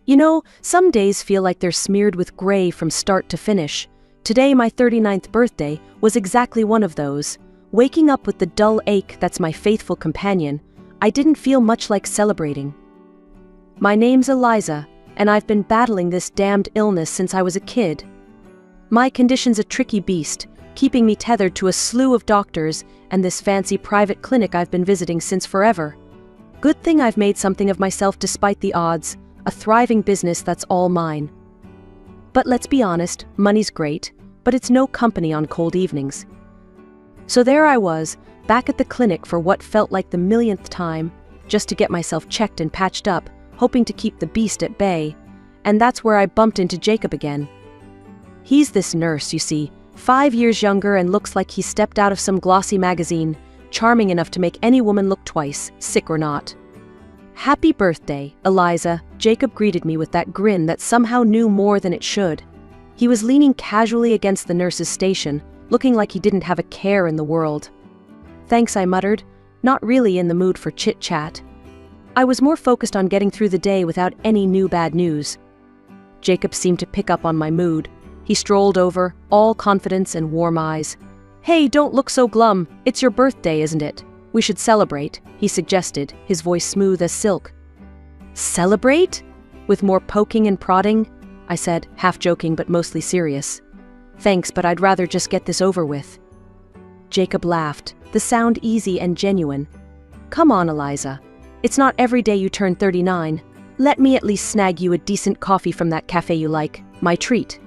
You know, some days feel like they're smeared with gray from start to finish. Today, my 39th birthday, was exactly one of those. Waking up with the dull ache that's my faithful companion, I didn't feel much like celebrating. My name's Eliza, and I've been battling this damned illness since I was a kid. My condition's a tricky beast, keeping me tethered to a slew of doctors and this fancy private clinic I've been visiting since forever. Good thing I've made something of myself despite the odds, a thriving business that's all mine. But let's be honest, money's great, but it's no company on cold evenings. So there I was, back at the clinic for what felt like the millionth time, just to get myself checked and patched up, hoping to keep the beast at bay. And that's where I bumped into Jacob again. He's this nurse, you see, 5 years younger and looks like he stepped out of some glossy magazine, charming enough to make any woman look twice, sick or not. "Happy birthday, Eliza," Jacob greeted me with that grin that somehow knew more than it should. He was leaning casually against the nurse's station, looking like he didn't have a care in the world. "Thanks," I muttered, not really in the mood for chit-chat. I was more focused on getting through the day without any new bad news. Jacob seemed to pick up on my mood. He strolled over, all confidence and warm eyes. "Hey, don't look so glum. It's your birthday, isn't it? We should celebrate," he suggested, his voice smooth as silk. "Celebrate?" With more poking and prodding, I said, half joking but mostly serious. "Thanks, but I'd rather just get this over with." Jacob laughed, the sound easy and genuine. "Come on, Eliza. It's not every day you turn 39. Let me at least snag you a decent coffee from that cafe you like, my treat."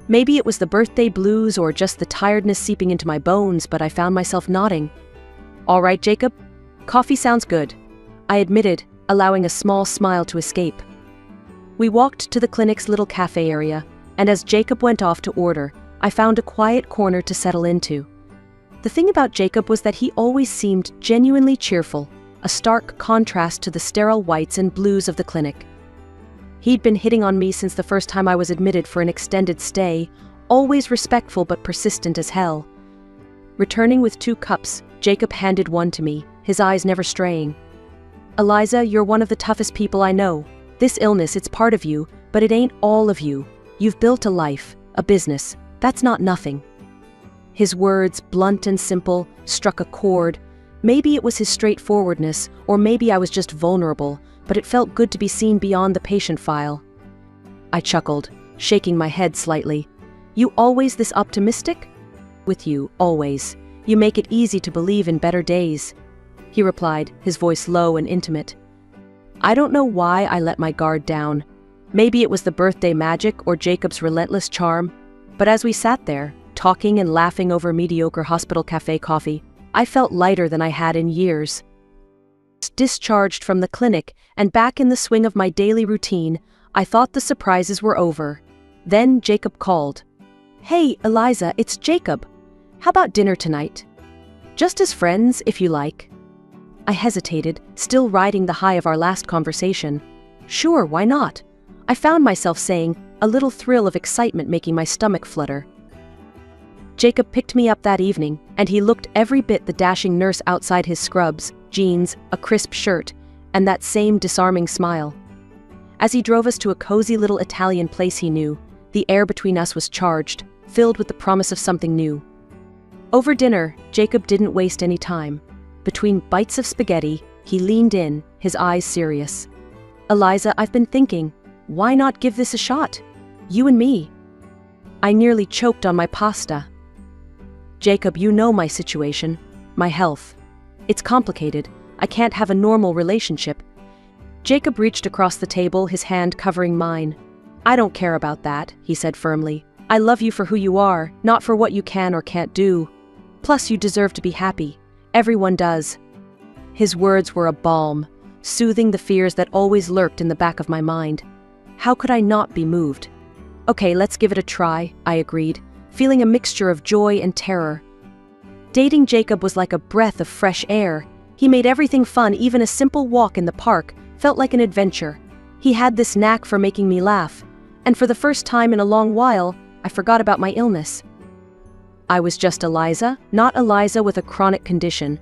Maybe it was the birthday blues or just the tiredness seeping into my bones, but I found myself nodding. "All right, Jacob. Coffee sounds good," I admitted, allowing a small smile to escape. We walked to the clinic's little cafe area, and as Jacob went off to order, I found a quiet corner to settle into. The thing about Jacob was that he always seemed genuinely cheerful, a stark contrast to the sterile whites and blues of the clinic. He'd been hitting on me since the first time I was admitted for an extended stay, always respectful but persistent as hell. Returning with 2 cups, Jacob handed one to me, his eyes never straying. "Eliza, you're one of the toughest people I know. This illness, it's part of you, but it ain't all of you. You've built a life, a business. That's not nothing." His words, blunt and simple, struck a chord. Maybe it was his straightforwardness, or maybe I was just vulnerable, but it felt good to be seen beyond the patient file. I chuckled, shaking my head slightly. "You always this optimistic?" "With you, always. You make it easy to believe in better days," he replied, his voice low and intimate. I don't know why I let my guard down. Maybe it was the birthday magic or Jacob's relentless charm, but as we sat there, talking and laughing over mediocre hospital cafe coffee, I felt lighter than I had in years. Discharged from the clinic and back in the swing of my daily routine, I thought the surprises were over. Then Jacob called. "Hey, Eliza, it's Jacob. How about dinner tonight? Just as friends, if you like." I hesitated, still riding the high of our last conversation. Sure, why not? I found myself saying, a little thrill of excitement making my stomach flutter. Jacob picked me up that evening, and he looked every bit the dashing nurse outside his scrubs, jeans, a crisp shirt, and that same disarming smile. As he drove us to a cozy little Italian place he knew, the air between us was charged, filled with the promise of something new. Over dinner, Jacob didn't waste any time. Between bites of spaghetti, he leaned in, his eyes serious. "Eliza, I've been thinking, why not give this a shot? You and me." I nearly choked on my pasta. "Jacob, you know my situation, my health. It's complicated. I can't have a normal relationship." Jacob reached across the table, his hand covering mine. "I don't care about that," he said firmly. "I love you for who you are, not for what you can or can't do. Plus, you deserve to be happy. Everyone does." His words were a balm, soothing the fears that always lurked in the back of my mind. How could I not be moved? "Okay, let's give it a try," I agreed, feeling a mixture of joy and terror. Dating Jacob was like a breath of fresh air. He made everything fun, even a simple walk in the park felt like an adventure. He had this knack for making me laugh, and for the first time in a long while, I forgot about my illness. I was just Eliza, not Eliza with a chronic condition.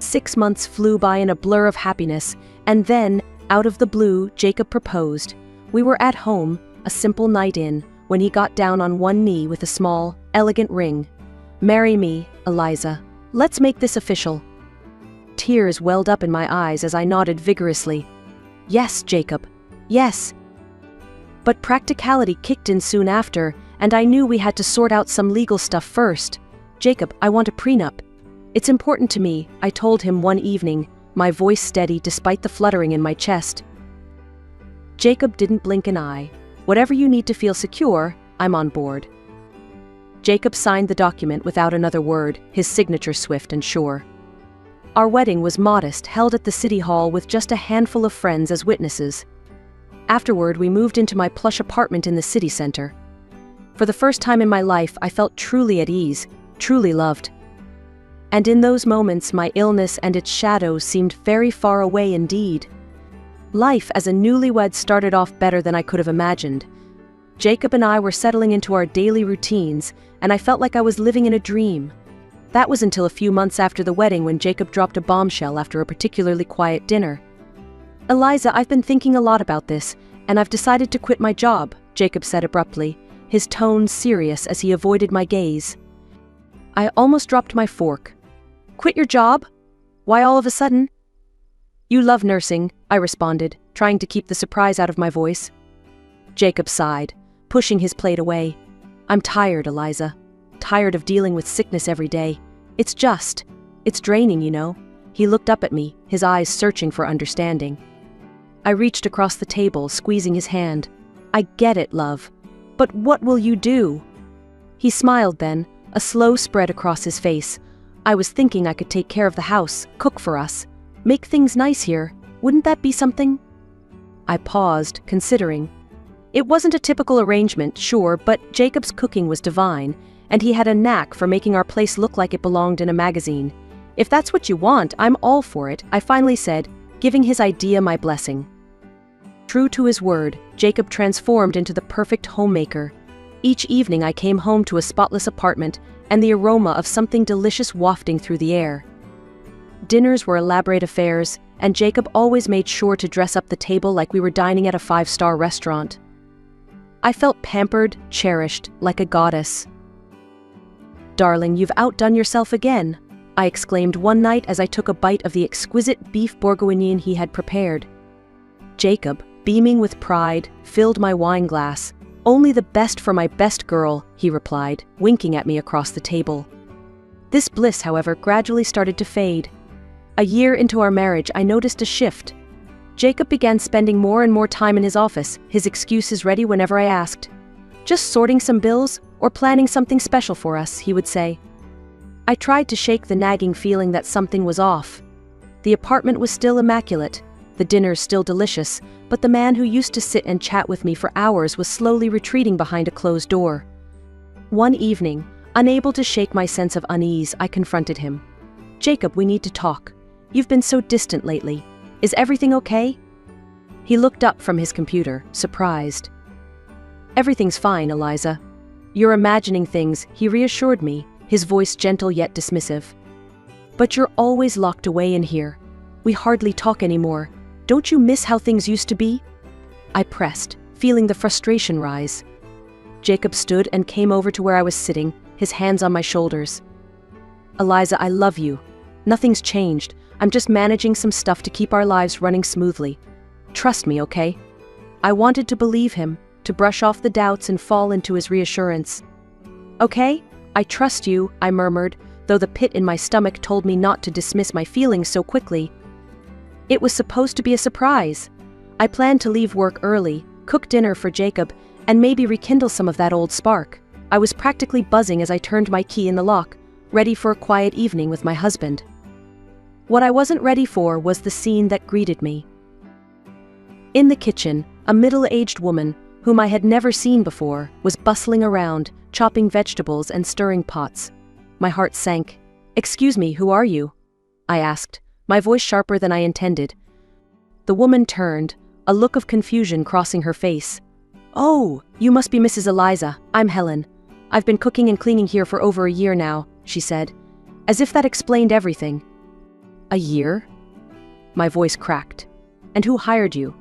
6 months flew by in a blur of happiness, and then, out of the blue, Jacob proposed. We were at home, a simple night in, when he got down on one knee with a small, elegant ring. "Marry me, Eliza. Let's make this official." Tears welled up in my eyes as I nodded vigorously. "Yes, Jacob. Yes." But practicality kicked in soon after, and I knew we had to sort out some legal stuff first. "Jacob, I want a prenup. It's important to me," I told him one evening, my voice steady despite the fluttering in my chest. Jacob didn't blink an eye. "Whatever you need to feel secure, I'm on board." Jacob signed the document without another word, his signature swift and sure. Our wedding was modest, held at the city hall with just a handful of friends as witnesses. Afterward, we moved into my plush apartment in the city center. For the first time in my life, I felt truly at ease, truly loved. And in those moments, my illness and its shadows seemed very far away indeed. Life as a newlywed started off better than I could have imagined. Jacob and I were settling into our daily routines, and I felt like I was living in a dream. That was until a few months after the wedding when Jacob dropped a bombshell after a particularly quiet dinner. "Eliza, I've been thinking a lot about this, and I've decided to quit my job," Jacob said abruptly, his tone serious as he avoided my gaze. I almost dropped my fork. "Quit your job? Why all of a sudden?" "You love nursing," I responded, trying to keep the surprise out of my voice. Jacob sighed, pushing his plate away. "I'm tired, Eliza. Tired of dealing with sickness every day. It's draining, you know." He looked up at me, his eyes searching for understanding. I reached across the table, squeezing his hand. "I get it, love. But what will you do?" He smiled then, a slow spread across his face. "I was thinking I could take care of the house, cook for us, make things nice here. Wouldn't that be something?" I paused, considering. It wasn't a typical arrangement, sure, but Jacob's cooking was divine, and he had a knack for making our place look like it belonged in a magazine. "If that's what you want, I'm all for it," I finally said, giving his idea my blessing. True to his word, Jacob transformed into the perfect homemaker. Each evening I came home to a spotless apartment and the aroma of something delicious wafting through the air. Dinners were elaborate affairs, and Jacob always made sure to dress up the table like we were dining at a five-star restaurant. I felt pampered, cherished, like a goddess. "Darling, you've outdone yourself again," I exclaimed one night as I took a bite of the exquisite beef bourguignon he had prepared. Jacob, beaming with pride, filled my wine glass. "Only the best for my best girl," he replied, winking at me across the table. This bliss, however, gradually started to fade. A year into our marriage, I noticed a shift. Jacob began spending more and more time in his office, his excuses ready whenever I asked. "Just sorting some bills, or planning something special for us," he would say. I tried to shake the nagging feeling that something was off. The apartment was still immaculate, the dinners still delicious, but the man who used to sit and chat with me for hours was slowly retreating behind a closed door. One evening, unable to shake my sense of unease, I confronted him. "Jacob, we need to talk. You've been so distant lately. Is everything okay?" He looked up from his computer, surprised. "Everything's fine, Eliza. You're imagining things," he reassured me, his voice gentle yet dismissive. "But you're always locked away in here. We hardly talk anymore. Don't you miss how things used to be?" I pressed, feeling the frustration rise. Jacob stood and came over to where I was sitting, his hands on my shoulders. "Eliza, I love you. Nothing's changed. I'm just managing some stuff to keep our lives running smoothly. Trust me, okay?" I wanted to believe him, to brush off the doubts and fall into his reassurance. "Okay, I trust you," I murmured, though the pit in my stomach told me not to dismiss my feelings so quickly. It was supposed to be a surprise. I planned to leave work early, cook dinner for Jacob, and maybe rekindle some of that old spark. I was practically buzzing as I turned my key in the lock, ready for a quiet evening with my husband. What I wasn't ready for was the scene that greeted me. In the kitchen, a middle-aged woman, whom I had never seen before, was bustling around, chopping vegetables and stirring pots. My heart sank. "Excuse me, who are you?" I asked, my voice sharper than I intended. The woman turned, a look of confusion crossing her face. "Oh, you must be Mrs. Eliza. I'm Helen. I've been cooking and cleaning here for over a year now," she said, as if that explained everything. "A year?" My voice cracked. "And who hired you?"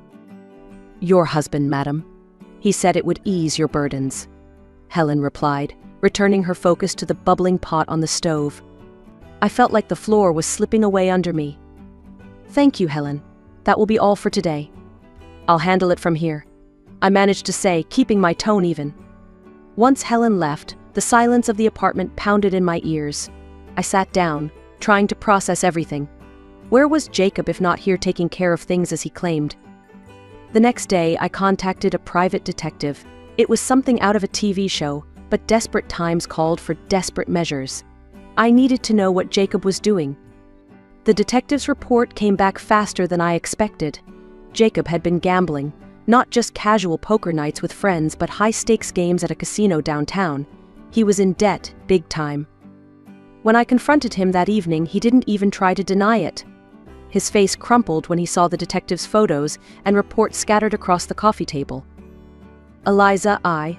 Your husband, madam. He said it would ease your burdens. Helen replied, returning her focus to the bubbling pot on the stove. I felt like the floor was slipping away under me. Thank you, Helen. That will be all for today. I'll handle it from here, I managed to say, keeping my tone even. Once Helen left, the silence of the apartment pounded in my ears. I sat down, trying to process everything. Where was Jacob if not here taking care of things as he claimed? The next day, I contacted a private detective. It was something out of a TV show, but desperate times called for desperate measures. I needed to know what Jacob was doing. The detective's report came back faster than I expected. Jacob had been gambling, not just casual poker nights with friends, but high-stakes games at a casino downtown. He was in debt, big time. When I confronted him that evening, he didn't even try to deny it. His face crumpled when he saw the detective's photos and reports scattered across the coffee table. Eliza, I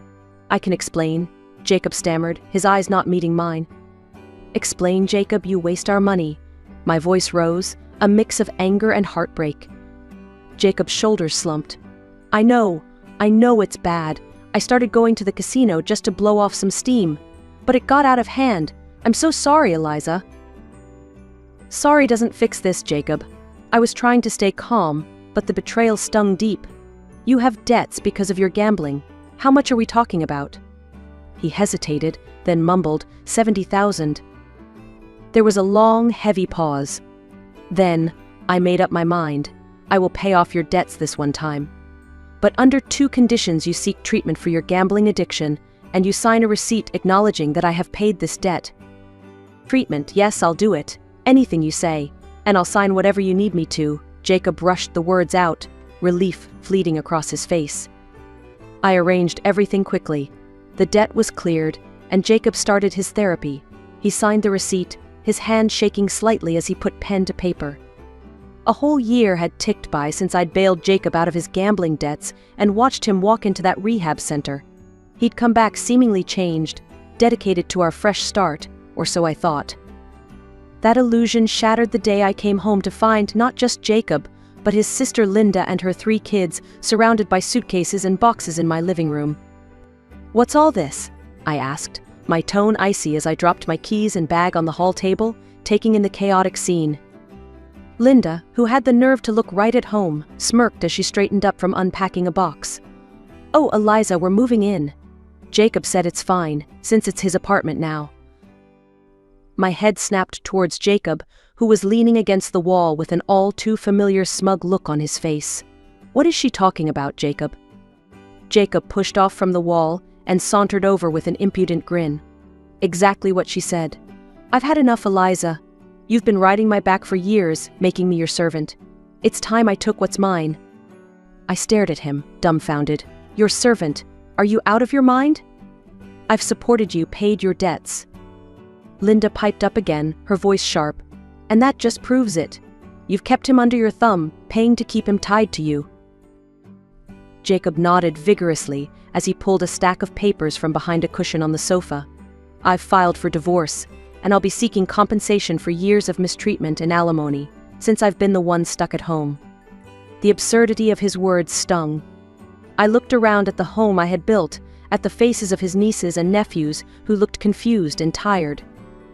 can explain, Jacob stammered, his eyes not meeting mine. Explain, Jacob, you waste our money. My voice rose, a mix of anger and heartbreak. Jacob's shoulders slumped. I know it's bad. I started going to the casino just to blow off some steam. But it got out of hand. I'm so sorry, Eliza. Sorry doesn't fix this, Jacob. I was trying to stay calm, but the betrayal stung deep. You have debts because of your gambling. How much are we talking about? He hesitated, then mumbled, 70,000. There was a long, heavy pause. Then, I made up my mind. I will pay off your debts this one time. But under 2 conditions: you seek treatment for your gambling addiction, and you sign a receipt acknowledging that I have paid this debt. Treatment, yes, I'll do it. Anything you say. And I'll sign whatever you need me to. Jacob rushed the words out, relief fleeting across his face. I arranged everything quickly. The debt was cleared, and Jacob started his therapy. He signed the receipt, his hand shaking slightly as he put pen to paper. A whole year had ticked by since I'd bailed Jacob out of his gambling debts and watched him walk into that rehab center. He'd come back seemingly changed, dedicated to our fresh start, or so I thought. That illusion shattered the day I came home to find not just Jacob, but his sister Linda and her 3 kids surrounded by suitcases and boxes in my living room. What's all this? I asked, my tone icy as I dropped my keys and bag on the hall table, taking in the chaotic scene. Linda, who had the nerve to look right at home, smirked as she straightened up from unpacking a box. Oh, Eliza, we're moving in. Jacob said it's fine, since it's his apartment now. My head snapped towards Jacob, who was leaning against the wall with an all-too-familiar smug look on his face. What is she talking about, Jacob? Jacob pushed off from the wall and sauntered over with an impudent grin. Exactly what she said. I've had enough, Eliza. You've been riding my back for years, making me your servant. It's time I took what's mine. I stared at him, dumbfounded. Your servant? Are you out of your mind? I've supported you, paid your debts. Linda piped up again, her voice sharp. And that just proves it. You've kept him under your thumb, paying to keep him tied to you. Jacob nodded vigorously as he pulled a stack of papers from behind a cushion on the sofa. I've filed for divorce, and I'll be seeking compensation for years of mistreatment and alimony, since I've been the one stuck at home. The absurdity of his words stung. I looked around at the home I had built, at the faces of his nieces and nephews who looked confused and tired.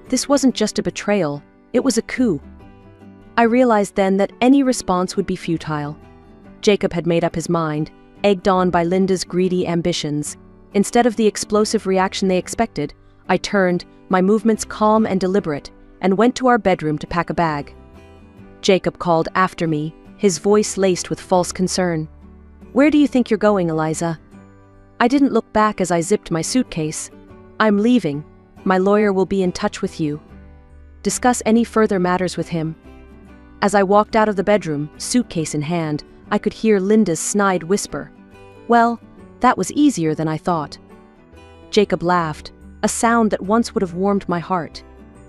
This wasn't just a betrayal, it was a coup. I realized then that any response would be futile. Jacob had made up his mind, egged on by Linda's greedy ambitions. Instead of the explosive reaction they expected, I turned, my movements calm and deliberate, and went to our bedroom to pack a bag. Jacob called after me, his voice laced with false concern. Where do you think you're going, Eliza? I didn't look back as I zipped my suitcase. I'm leaving. My lawyer will be in touch with you. Discuss any further matters with him. As I walked out of the bedroom, suitcase in hand, I could hear Linda's snide whisper. Well, that was easier than I thought. Jacob laughed, a sound that once would have warmed my heart.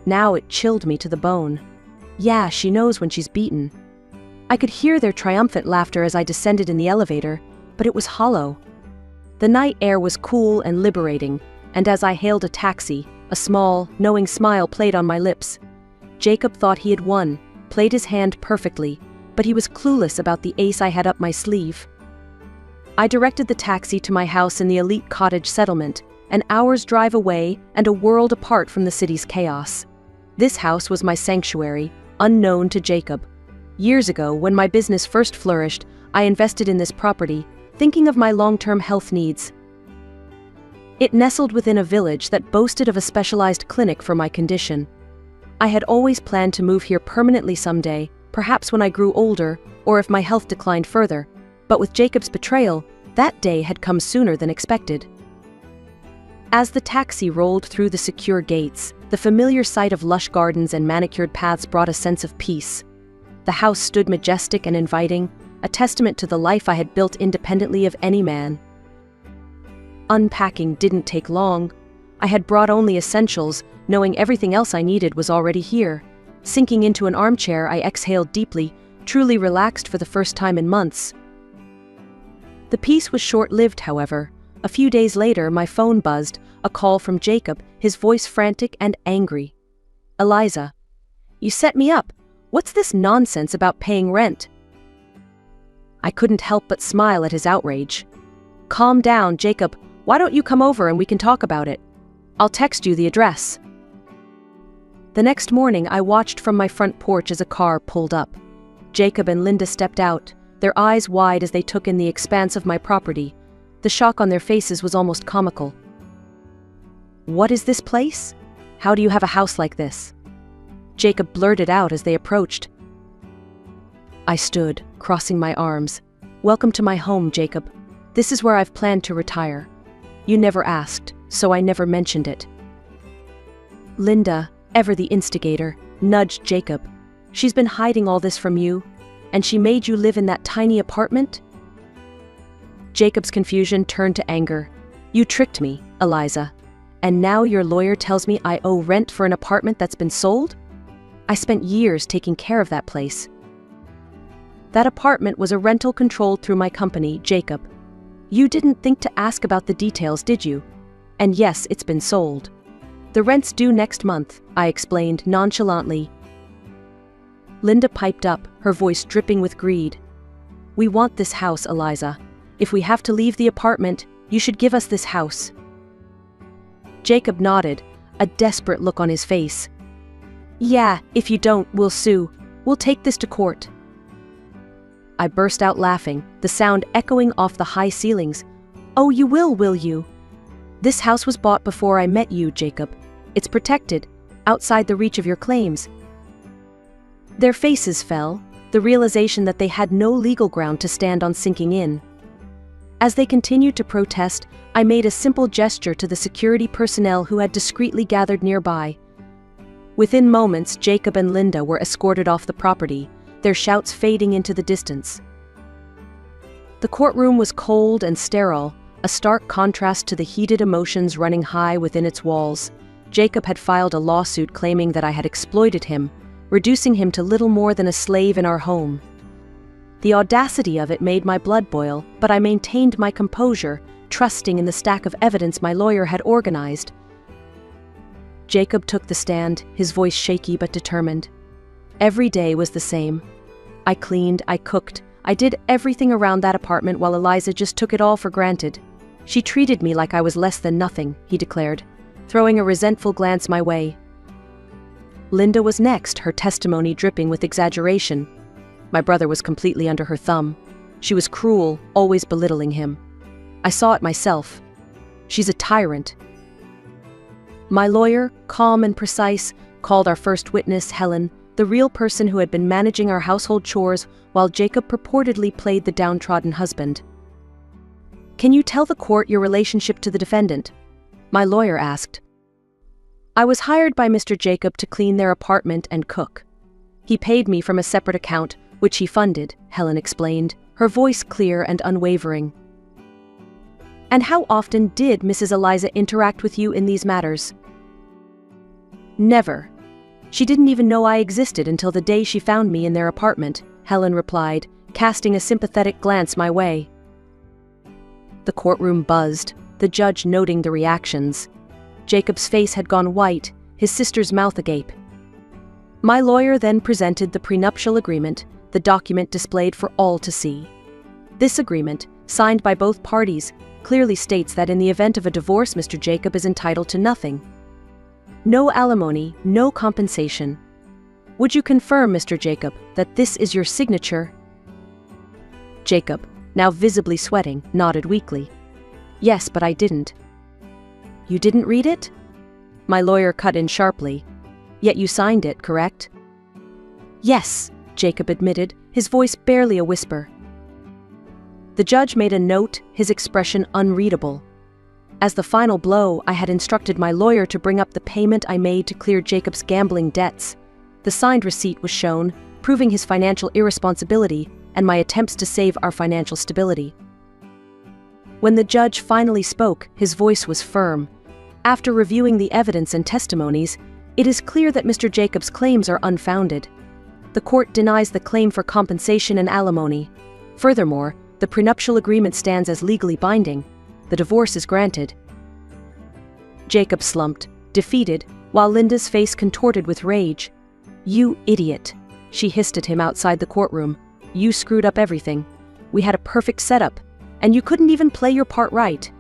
Now it chilled me to the bone. Yeah, she knows when she's beaten. I could hear their triumphant laughter as I descended in the elevator, but it was hollow. The night air was cool and liberating, and as I hailed a taxi, a small, knowing smile played on my lips. Jacob thought he had won, played his hand perfectly, but he was clueless about the ace I had up my sleeve. I directed the taxi to my house in the elite cottage settlement, an hour's drive away and a world apart from the city's chaos. This house was my sanctuary, unknown to Jacob. Years ago, when my business first flourished, I invested in this property, thinking of my long-term health needs. It nestled within a village that boasted of a specialized clinic for my condition. I had always planned to move here permanently someday, perhaps when I grew older, or if my health declined further. But with Jacob's betrayal, that day had come sooner than expected. As the taxi rolled through the secure gates, the familiar sight of lush gardens and manicured paths brought a sense of peace. The house stood majestic and inviting, a testament to the life I had built independently of any man. Unpacking didn't take long. I had brought only essentials, knowing everything else I needed was already here. Sinking into an armchair, I exhaled deeply, truly relaxed for the first time in months. The peace was short-lived, however. A few days later, my phone buzzed, a call from Jacob, his voice frantic and angry. "Eliza, you set me up. What's this nonsense about paying rent?" I couldn't help but smile at his outrage. "Calm down, Jacob. Why don't you come over and we can talk about it? I'll text you the address." The next morning, I watched from my front porch as a car pulled up. Jacob and Linda stepped out, their eyes wide as they took in the expanse of my property. The shock on their faces was almost comical. "What is this place? How do you have a house like this?" Jacob blurted out as they approached. I stood, crossing my arms. "Welcome to my home, Jacob. This is where I've planned to retire. You never asked, so I never mentioned it." Linda, ever the instigator, nudged Jacob. "She's been hiding all this from you, and she made you live in that tiny apartment?" Jacob's confusion turned to anger. "You tricked me, Eliza. And now your lawyer tells me I owe rent for an apartment that's been sold? I spent years taking care of that place." "That apartment was a rental controlled through my company, Jacob. You didn't think to ask about the details, did you? And yes, it's been sold. The rent's due next month," I explained nonchalantly. Linda piped up, her voice dripping with greed. "We want this house, Eliza. If we have to leave the apartment, you should give us this house." Jacob nodded, a desperate look on his face. "Yeah, if you don't, we'll sue. We'll take this to court." I burst out laughing, the sound echoing off the high ceilings. "Oh, you will you? This house was bought before I met you, Jacob. It's protected, outside the reach of your claims." Their faces fell, the realization that they had no legal ground to stand on sinking in. As they continued to protest, I made a simple gesture to the security personnel who had discreetly gathered nearby. Within moments, Jacob and Linda were escorted off the property, their shouts fading into the distance. The courtroom was cold and sterile, a stark contrast to the heated emotions running high within its walls. Jacob had filed a lawsuit claiming that I had exploited him, reducing him to little more than a slave in our home. The audacity of it made my blood boil, but I maintained my composure, trusting in the stack of evidence my lawyer had organized. Jacob took the stand, his voice shaky but determined. Every day was the same. I cleaned, I cooked, I did everything around that apartment while Eliza just took it all for granted. "She treated me like I was less than nothing," he declared, throwing a resentful glance my way. Linda was next, her testimony dripping with exaggeration. My brother was completely under her thumb. She was cruel, always belittling him. I saw it myself. "She's a tyrant." My lawyer, calm and precise, called our first witness, Helen, the real person who had been managing our household chores while Jacob purportedly played the downtrodden husband. "Can you tell the court your relationship to the defendant?" my lawyer asked. "I was hired by Mr. Jacob to clean their apartment and cook. He paid me from a separate account, which he funded," Helen explained, her voice clear and unwavering. "And how often did Mrs. Eliza interact with you in these matters?" "Never. She didn't even know I existed until the day she found me in their apartment," Helen replied, casting a sympathetic glance my way. The courtroom buzzed, the judge noting the reactions. Jacob's face had gone white, his sister's mouth agape. My lawyer then presented the prenuptial agreement, the document displayed for all to see. This agreement, signed by both parties, clearly states that in the event of a divorce, Mr. Jacob is entitled to nothing. No alimony, no compensation. Would you confirm, Mr. Jacob, that this is your signature? Jacob, now visibly sweating, nodded weakly. Yes, but I didn't. You didn't read it? My lawyer cut in sharply. Yet you signed it, correct? Yes, Jacob admitted, his voice barely a whisper. The judge made a note, his expression unreadable. As the final blow, I had instructed my lawyer to bring up the payment I made to clear Jacob's gambling debts. The signed receipt was shown, proving his financial irresponsibility and my attempts to save our financial stability. When the judge finally spoke, his voice was firm. After reviewing the evidence and testimonies, it is clear that Mr. Jacob's claims are unfounded. The court denies the claim for compensation and alimony. Furthermore, the prenuptial agreement stands as legally binding. The divorce is granted. Jacob slumped, defeated, while Linda's face contorted with rage. You idiot, she hissed at him outside the courtroom. You screwed up everything. We had a perfect setup, and you couldn't even play your part right.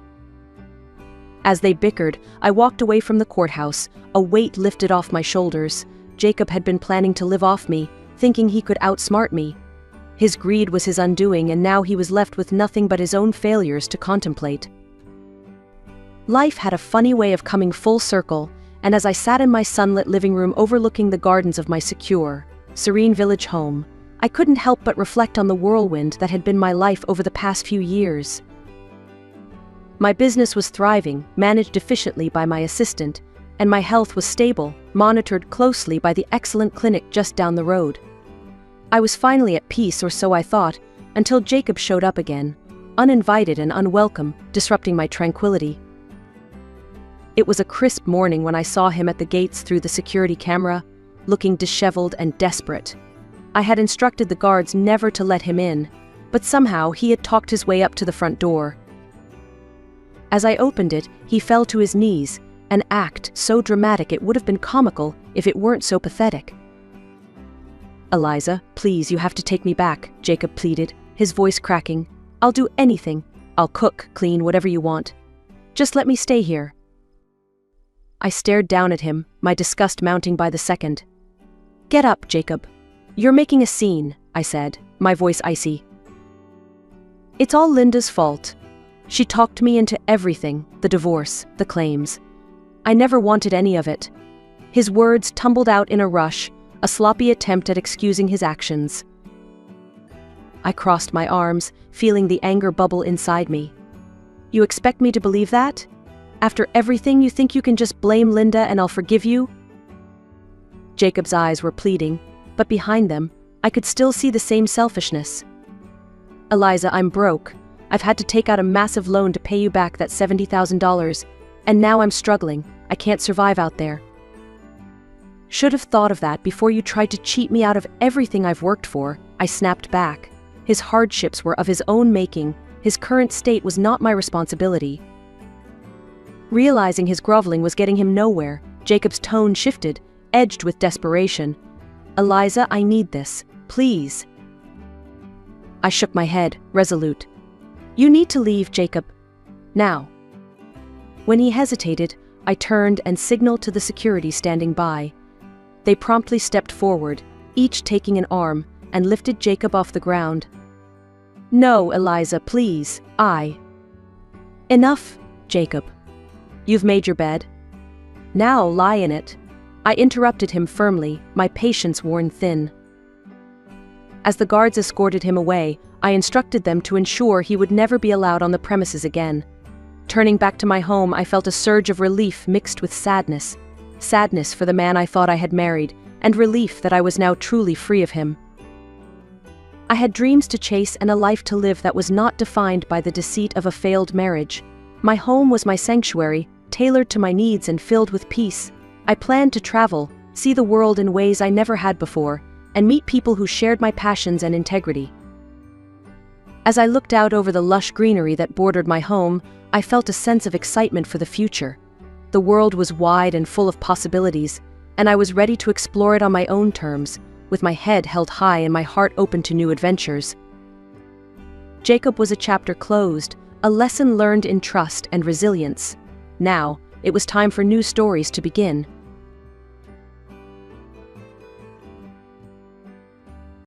As they bickered, I walked away from the courthouse, a weight lifted off my shoulders. Jacob had been planning to live off me, thinking he could outsmart me. His greed was his undoing, and now he was left with nothing but his own failures to contemplate. Life had a funny way of coming full circle, and as I sat in my sunlit living room overlooking the gardens of my secure, serene village home, I couldn't help but reflect on the whirlwind that had been my life over the past few years. My business was thriving, managed efficiently by my assistant, and my health was stable, monitored closely by the excellent clinic just down the road. I was finally at peace, or so I thought, until Jacob showed up again, uninvited and unwelcome, disrupting my tranquility. It was a crisp morning when I saw him at the gates through the security camera, looking disheveled and desperate. I had instructed the guards never to let him in, but somehow he had talked his way up to the front door. As I opened it, he fell to his knees, an act so dramatic it would have been comical if it weren't so pathetic. Eliza, please, you have to take me back, Jacob pleaded, his voice cracking. I'll do anything. I'll cook, clean, whatever you want. Just let me stay here. I stared down at him, my disgust mounting by the second. Get up, Jacob. You're making a scene, I said, my voice icy. It's all Linda's fault. She talked me into everything, the divorce, the claims. I never wanted any of it. His words tumbled out in a rush, a sloppy attempt at excusing his actions. I crossed my arms, feeling the anger bubble inside me. You expect me to believe that? After everything, you think you can just blame Linda and I'll forgive you? Jacob's eyes were pleading, but behind them, I could still see the same selfishness. Eliza, I'm broke. I've had to take out a massive loan to pay you back that $70,000, and now I'm struggling. I can't survive out there. Should have thought of that before you tried to cheat me out of everything I've worked for, I snapped back. His hardships were of his own making. His current state was not my responsibility. Realizing his groveling was getting him nowhere, Jacob's tone shifted, edged with desperation. Eliza, I need this. Please. I shook my head, resolute. You need to leave, Jacob. Now. When he hesitated, I turned and signaled to the security standing by. They promptly stepped forward, each taking an arm, and lifted Jacob off the ground. No, Eliza, please, Enough, Jacob. You've made your bed. Now lie in it. I interrupted him firmly, my patience worn thin. As the guards escorted him away, I instructed them to ensure he would never be allowed on the premises again. Turning back to my home, I felt a surge of relief mixed with sadness. Sadness for the man I thought I had married, and relief that I was now truly free of him. I had dreams to chase and a life to live that was not defined by the deceit of a failed marriage. My home was my sanctuary, tailored to my needs and filled with peace. I planned to travel, see the world in ways I never had before, and meet people who shared my passions and integrity. As I looked out over the lush greenery that bordered my home, I felt a sense of excitement for the future. The world was wide and full of possibilities, and I was ready to explore it on my own terms, with my head held high and my heart open to new adventures. Jacob was a chapter closed, a lesson learned in trust and resilience. Now, it was time for new stories to begin.